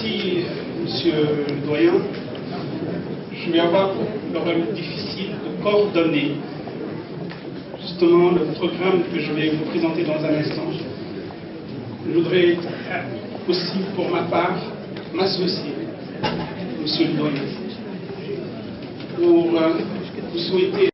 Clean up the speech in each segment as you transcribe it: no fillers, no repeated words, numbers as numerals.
Merci, monsieur le doyen. Je vais avoir le rôle difficile de coordonner justement le programme que je vais vous présenter dans un instant. Je voudrais aussi, pour ma part, m'associer, monsieur le doyen, pour vous souhaiter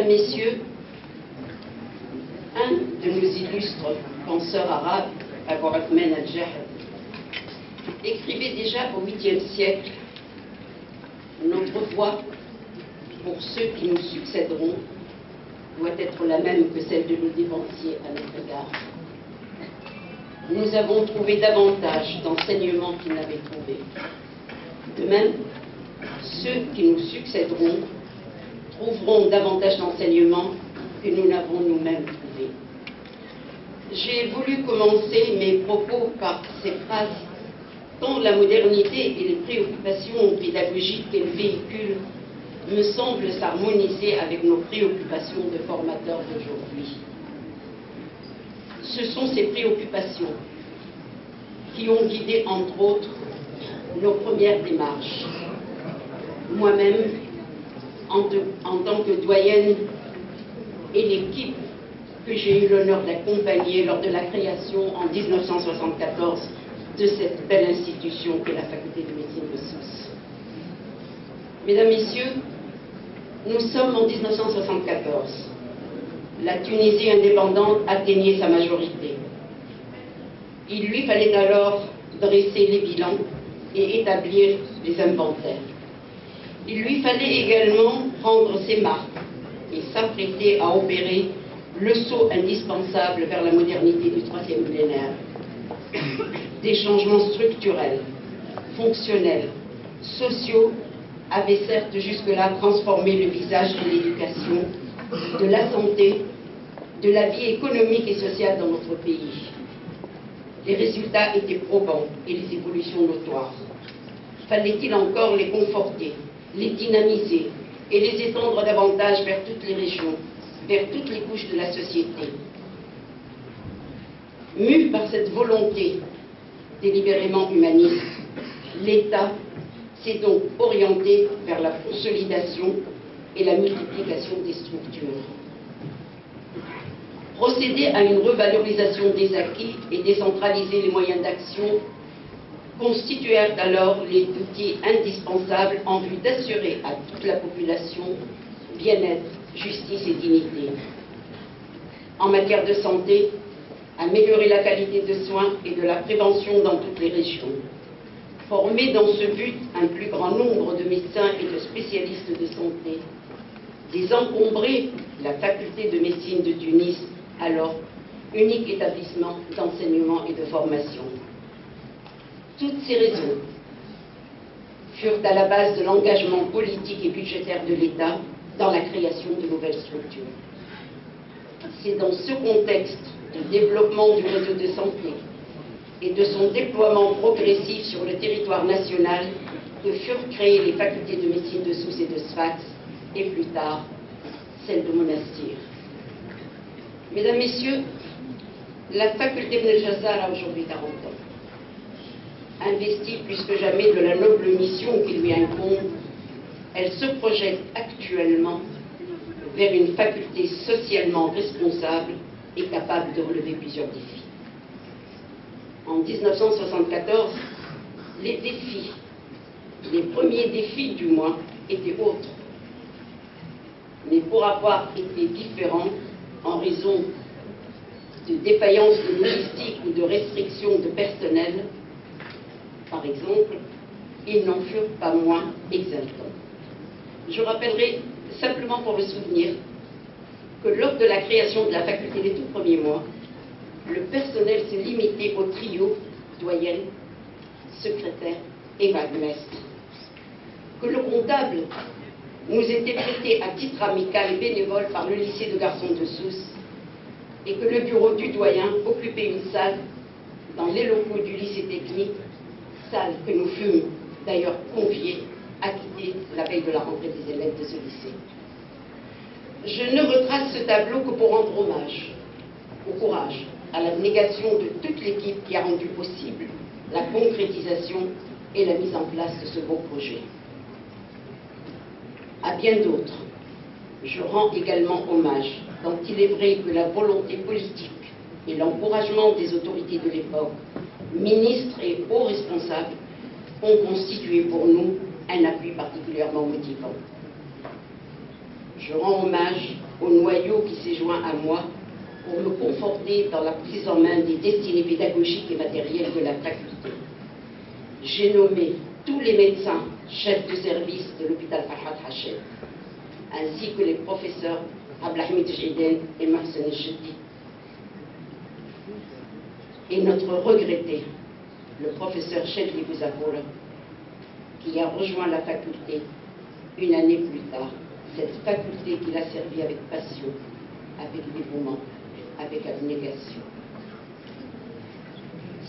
Messieurs, un de nos illustres penseurs arabes, Abu Uthman al-Jahl, écrivait déjà au 8e siècle: notre voix, pour ceux qui nous succéderont, doit être la même que celle de nos dévanciers à notre égard. Nous avons trouvé davantage d'enseignements qu'ils n'avaient trouvé. De même, ceux qui nous succéderont trouveront davantage d'enseignements que nous n'avons nous-mêmes trouvés. J'ai voulu commencer mes propos par ces phrases, tant la modernité et les préoccupations pédagogiques qu'elle véhicule me semblent s'harmoniser avec nos préoccupations de formateurs d'aujourd'hui. Ce sont ces préoccupations qui ont guidé, entre autres, nos premières démarches. Moi-même, en tant que doyenne, et l'équipe que j'ai eu l'honneur d'accompagner lors de la création en 1974 de cette belle institution qu'est la Faculté de médecine de Sousse. Mesdames, Messieurs, nous sommes en 1974. La Tunisie indépendante atteignait sa majorité. Il lui fallait alors dresser les bilans et établir les inventaires. Il lui fallait également prendre ses marques et s'apprêter à opérer le saut indispensable vers la modernité du 3e millénaire. Des changements structurels, fonctionnels, sociaux avaient certes jusque-là transformé le visage de l'éducation, de la santé, de la vie économique et sociale dans notre pays. Les résultats étaient probants et les évolutions notoires. Fallait-il encore les conforter, les dynamiser et les étendre davantage vers toutes les régions, vers toutes les couches de la société? Mu par cette volonté délibérément humaniste, l'État s'est donc orienté vers la consolidation et la multiplication des structures. Procéder à une revalorisation des acquis et décentraliser les moyens d'action constituèrent alors les outils indispensables en vue d'assurer à toute la population bien-être, justice et dignité. En matière de santé, améliorer la qualité de soins et de la prévention dans toutes les régions. Former dans ce but un plus grand nombre de médecins et de spécialistes de santé. Désencombrer la faculté de médecine de Tunis, alors unique établissement d'enseignement et de formation. Toutes ces raisons furent à la base de l'engagement politique et budgétaire de l'État dans la création de nouvelles structures. C'est dans ce contexte de développement du réseau de santé et de son déploiement progressif sur le territoire national que furent créées les facultés de médecine de Sousse et de Sfax, et plus tard, celle de Monastir. Mesdames, Messieurs, la faculté Ibn Jazar a aujourd'hui 40 ans. Investie plus que jamais de la noble mission qui lui incombe, elle se projette actuellement vers une faculté socialement responsable et capable de relever plusieurs défis. En 1974, les défis, les premiers défis du moins, étaient autres. Mais pour avoir été différents en raison de défaillances de logistique ou de restrictions de personnel, par exemple, ils n'en furent pas moins exaltants. Je rappellerai simplement pour le souvenir que lors de la création de la faculté des tout premiers mois, le personnel s'est limité au trio doyenne, secrétaire et vaguemestre. Que le comptable nous était prêté à titre amical et bénévole par le lycée de garçons de Sousse et que le bureau du doyen occupait une salle dans les locaux du lycée technique, salle que nous fûmes d'ailleurs conviés à quitter la veille de la rentrée des élèves de ce lycée. Je ne retrace ce tableau que pour rendre hommage au courage, à l'abnégation de toute l'équipe qui a rendu possible la concrétisation et la mise en place de ce beau projet. À bien d'autres, je rends également hommage, tant il est vrai que la volonté politique et l'encouragement des autorités de l'époque, ministres et hauts responsables, ont constitué pour nous un appui particulièrement motivant. Je rends hommage au noyau qui s'est joint à moi pour me conforter dans la prise en main des destinées pédagogiques et matérielles de la faculté. J'ai nommé tous les médecins chefs de service de l'hôpital Farhat Hachem, ainsi que les professeurs Abdelhamid Jiden et Marcel Chedi. Et notre regretté, le professeur Chedli Bouzaboula, qui a rejoint la faculté une année plus tard, cette faculté qu'il a servi avec passion, avec dévouement, avec abnégation.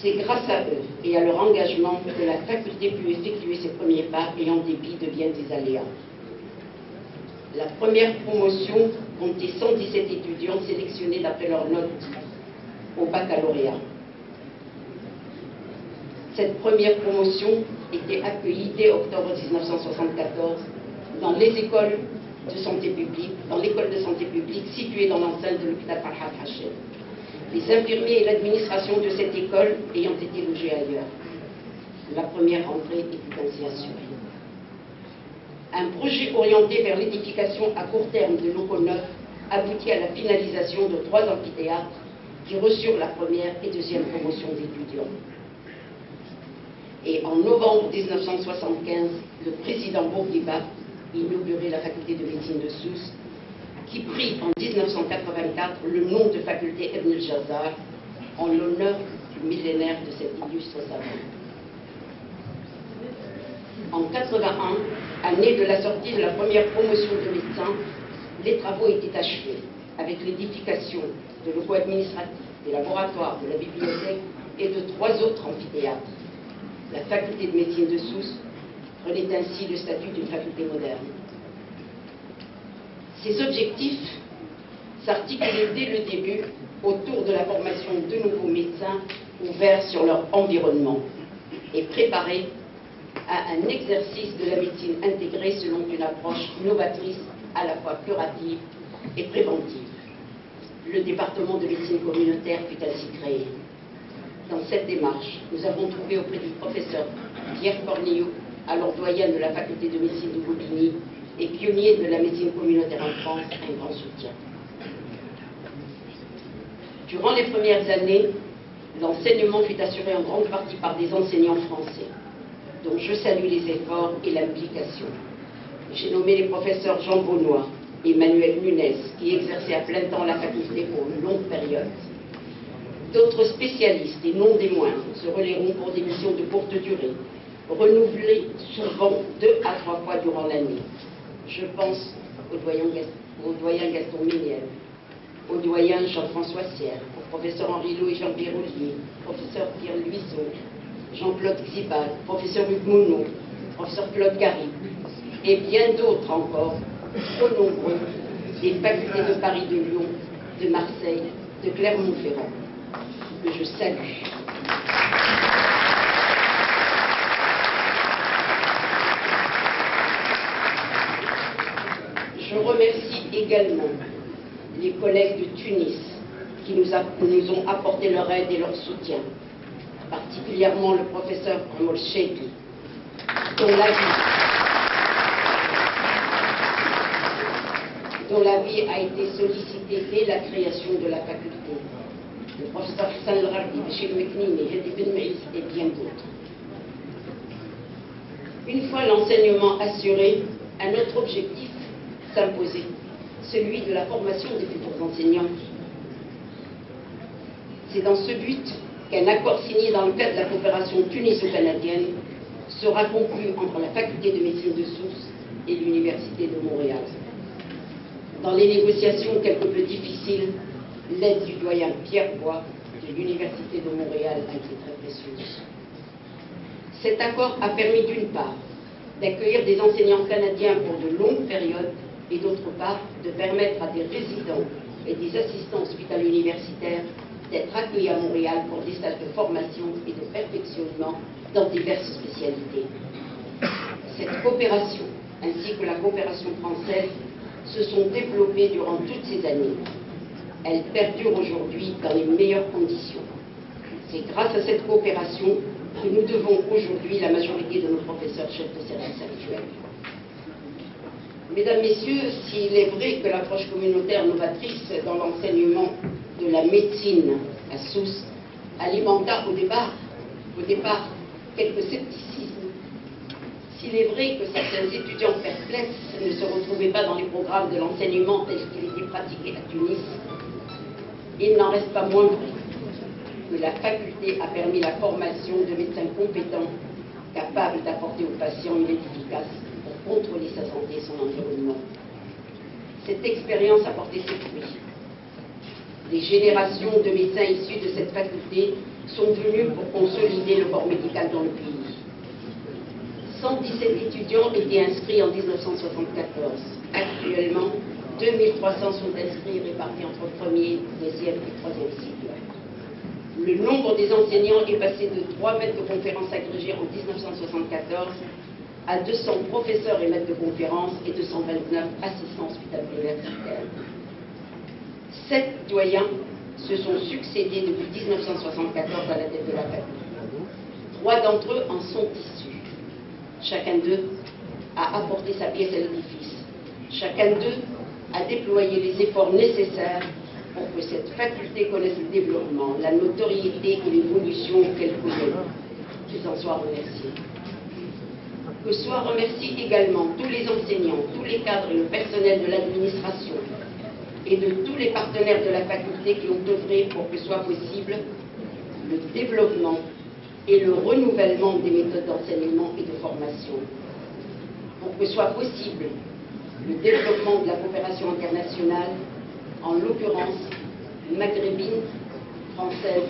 C'est grâce à eux et à leur engagement que la faculté put effectuer ses premiers pas et en dépit de bien des aléas. La première promotion comptait 117 étudiants sélectionnés d'après leurs notes au baccalauréat. Cette première promotion était accueillie dès octobre 1974 dans les écoles de santé publique, dans l'école de santé publique située dans l'enceinte de l'hôpital Farhat Hachem. Les infirmiers et l'administration de cette école ayant été logés ailleurs. La première rentrée était ainsi assurée. Un projet orienté vers l'édification à court terme de locaux neufs aboutit à la finalisation de 3 amphithéâtres qui reçurent la première et deuxième promotion d'étudiants. Et en novembre 1975, le président Bourguiba inaugurait la faculté de médecine de Sousse, qui prit en 1984 le nom de faculté Ibn Jazar en l'honneur du millénaire de cet illustre savant. En 1981, année de la sortie de la première promotion de médecins, les travaux étaient achevés avec l'édification de locaux administratifs, des laboratoires, de la bibliothèque et de 3 autres amphithéâtres. La faculté de médecine de Sousse prenait ainsi le statut d'une faculté moderne. Ces objectifs s'articulaient dès le début autour de la formation de nouveaux médecins ouverts sur leur environnement et préparés à un exercice de la médecine intégrée selon une approche novatrice à la fois curative et préventive. Le département de médecine communautaire fut ainsi créé. Dans cette démarche, nous avons trouvé auprès du professeur Pierre Cornillot, alors doyen de la faculté de médecine de Bobigny et pionnier de la médecine communautaire en France, un grand soutien. Durant les premières années, l'enseignement fut assuré en grande partie par des enseignants français, dont je salue les efforts et l'implication. J'ai nommé les professeurs Jean Beaunois et Emmanuel Nunez, qui exerçaient à plein temps la faculté pour une longue période. D'autres spécialistes, et non des moindres, se relayeront pour des missions de courte durée, renouvelées souvent 2 à 3 fois durant l'année. Je pense au doyen Gaston Méniel, au doyen Jean-François Sierre, au professeur Henri Lô et Jean-Pierre Ollier, au professeur Pierre Luisseau, Jean-Claude Xibal, professeur Hugues Monod, professeur Claude Gary, et bien d'autres encore, trop nombreux, des facultés de Paris, de Lyon, de Marseille, de Clermont-Ferrand, que je salue. Je remercie également les collègues de Tunis qui nous ont apporté leur aide et leur soutien, particulièrement le professeur Amol Cheikhi, dont l'avis a été sollicité dès la création de la faculté, le professeur Hassan El-Gharbi, Bachir Meknini, Hedi Ben Meïs et bien d'autres. Une fois l'enseignement assuré, un autre objectif s'imposait, celui de la formation des futurs enseignants. C'est dans ce but qu'un accord signé dans le cadre de la coopération tuniso-canadienne sera conclu entre la faculté de médecine de Sousse et l'université de Montréal. Dans les négociations quelque peu difficiles, l'aide du doyen Pierre Bois de l'université de Montréal a été très précieuse. Cet accord a permis d'une part d'accueillir des enseignants canadiens pour de longues périodes et d'autre part de permettre à des résidents et des assistants hospitalo-universitaires d'être accueillis à Montréal pour des stages de formation et de perfectionnement dans diverses spécialités. Cette coopération, ainsi que la coopération française, se sont développées durant toutes ces années. Elles perdurent aujourd'hui dans les meilleures conditions. C'est grâce à cette coopération que nous devons aujourd'hui la majorité de nos professeurs chefs de service actuels. Mesdames, Messieurs, s'il est vrai que l'approche communautaire novatrice dans l'enseignement de la médecine à Sousse alimenta au départ quelques scepticismes, s'il est vrai que certains étudiants perplexes ne se retrouvaient pas dans les programmes de l'enseignement tel qu'il était pratiqué à Tunis, il n'en reste pas moins vrai que la faculté a permis la formation de médecins compétents, capables d'apporter aux patients une aide efficace pour contrôler sa santé et son environnement. Cette expérience a porté ses fruits. Des générations de médecins issus de cette faculté sont venus pour consolider le corps médical dans le pays. 117 étudiants étaient inscrits en 1974. Actuellement, 2300 sont inscrits et répartis entre premier, deuxième et troisième cycle. Le nombre des enseignants est passé de 3 maîtres de conférences agrégés en 1974 à 200 professeurs et maîtres de conférences et 229 assistants hospitaliers universitaires. 7 doyens se sont succédés depuis 1974 à la tête de la faculté. 3 d'entre eux en sont issus. Chacun d'eux a apporté sa pièce à l'édifice. Chacun d'eux a déployé les efforts nécessaires pour que cette faculté connaisse le développement, la notoriété et l'évolution qu'elle connaît. Qu'ils en soient remerciés. Que soient remerciés également tous les enseignants, tous les cadres et le personnel de l'administration et de tous les partenaires de la faculté qui ont œuvré pour que soit possible le développement et le renouvellement des méthodes d'enseignement et de formation. Pour que soit possible le développement de la coopération internationale, en l'occurrence maghrébine, française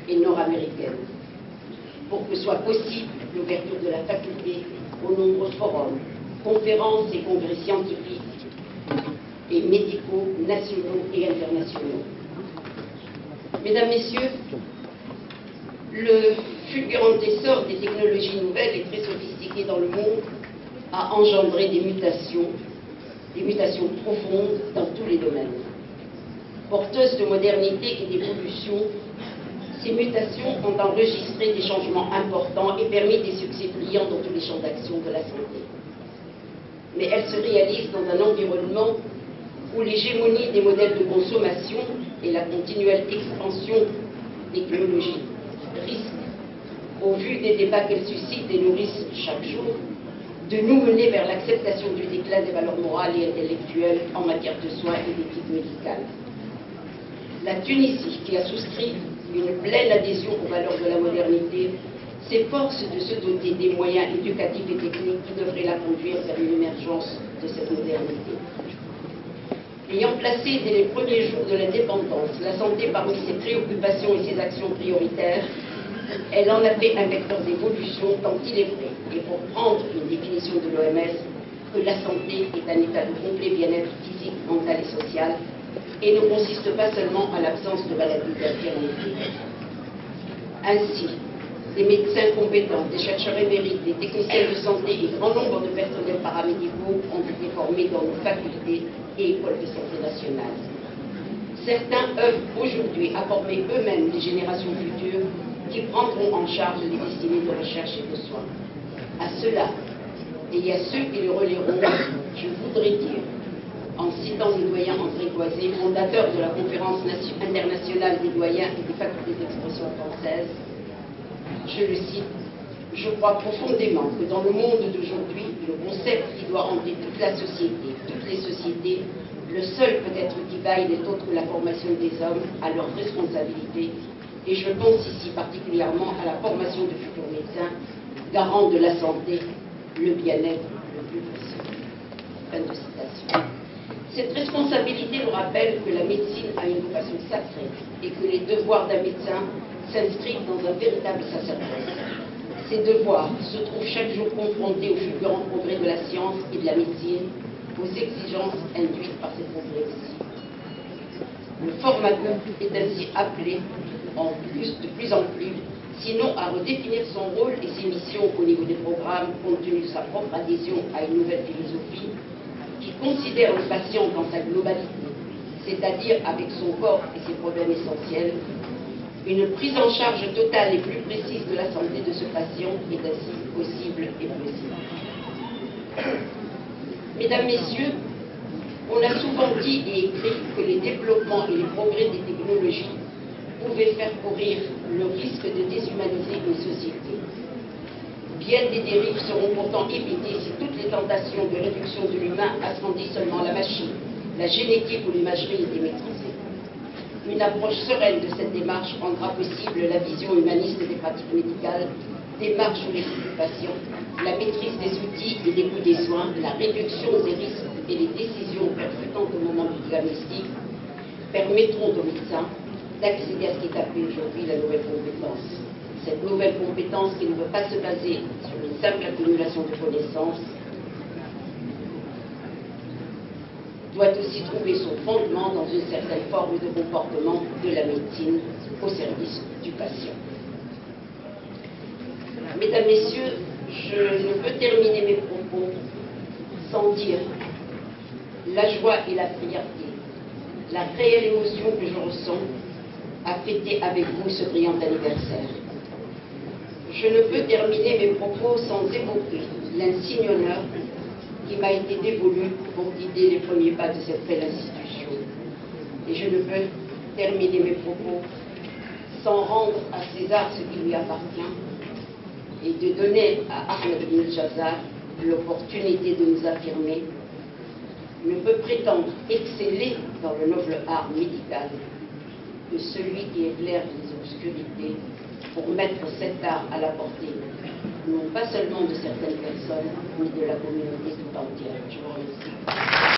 et nord-américaine. Pour que soit possible l'ouverture de la faculté aux nombreux forums, conférences et congrès scientifiques et médicaux nationaux et internationaux. Mesdames, Messieurs, le fulgurant essor des technologies nouvelles et très sophistiquées dans le monde a engendré des mutations profondes dans tous les domaines. Porteuses de modernité et d'évolution, ces mutations ont enregistré des changements importants et permis des succès brillants dans tous les champs d'action de la santé. Mais elles se réalisent dans un environnement où l'hégémonie des modèles de consommation et la continuelle expansion technologique risquent, au vu des débats qu'elles suscitent et nourrissent chaque jour, de nous mener vers l'acceptation du déclin des valeurs morales et intellectuelles en matière de soins et d'éthique médicale. La Tunisie, qui a souscrit une pleine adhésion aux valeurs de la modernité, s'efforce de se doter des moyens éducatifs et techniques qui devraient la conduire vers une émergence de cette modernité. Ayant placé dès les premiers jours de l'indépendance la santé parmi ses préoccupations et ses actions prioritaires, elle en a fait un vecteur d'évolution tant il est vrai et pour prendre une définition de l'OMS, que la santé est un état de complet bien-être physique, mental et social, et ne consiste pas seulement à l'absence de maladies d'infirmité. Ainsi, des médecins compétents, des chercheurs émérites, des techniciens de santé et grand nombre de personnels paramédicaux ont été formés dans nos facultés et écoles de santé nationales. Certains œuvrent aujourd'hui à former eux-mêmes les générations futures qui prendront en charge les destinées de recherche et de soins. À ceux-là, et à ceux qui le relayeront, je voudrais dire, en citant le doyen André Goisé, fondateur de la Conférence internationale des doyens et des facultés d'expression française, je le cite: « Je crois profondément que dans le monde d'aujourd'hui, le concept qui doit hanter toute la société, toutes les sociétés, le seul peut-être qui vaille n'est autre que la formation des hommes à leurs responsabilités, et je pense ici particulièrement à la formation de futurs médecins, garants de la santé, le bien-être le plus possible. » Fin de citation. Cette responsabilité nous rappelle que la médecine a une vocation sacrée et que les devoirs d'un médecin s'inscrivent dans un véritable sacerdoce. Ces devoirs se trouvent chaque jour confrontés aux fulgurants progrès de la science et de la médecine, aux exigences induites par ces progrès-ci. Le formateur est ainsi appelé de plus en plus, sinon à redéfinir son rôle et ses missions au niveau des programmes, compte tenu de sa propre adhésion à une nouvelle philosophie qui considère le patient dans sa globalité, c'est-à-dire avec son corps et ses problèmes essentiels. Une prise en charge totale et plus précise de la santé de ce patient est ainsi possible et possible. Mesdames, Messieurs, on a souvent dit et écrit que les développements et les progrès des technologies pouvaient faire courir le risque de déshumaniser une société. Bien des dérives seront pourtant évitées si toutes les tentations de réduction de l'humain agrandissent seulement la machine, la génétique ou l'imagerie étaient maîtrisées. Une approche sereine de cette démarche rendra possible la vision humaniste des pratiques médicales, démarche où les patients, la maîtrise des outils et des coûts des soins, la réduction des risques et les décisions percutantes au moment du diagnostic permettront aux médecins d'accéder à ce qui est appelé aujourd'hui la nouvelle compétence. Cette nouvelle compétence qui ne veut pas se baser sur une simple accumulation de connaissances doit aussi trouver son fondement dans une certaine forme de comportement de la médecine au service du patient. Mesdames, Messieurs, je ne peux terminer mes propos sans dire la joie et la fierté, la réelle émotion que je ressens à fêter avec vous ce brillant anniversaire. Je ne peux terminer mes propos sans évoquer l'insigne honneur qui m'a été dévolu pour guider les premiers pas de cette belle institution. Et je ne peux terminer mes propos sans rendre à César ce qui lui appartient et de donner à Ahmed Ibn Jazar l'opportunité de nous affirmer: ne peut prétendre exceller dans le noble art médical que celui qui éclaire les obscurités pour mettre cet art à la portée, non pas seulement de certaines personnes, mais de la communauté tout entière. Je vous remercie.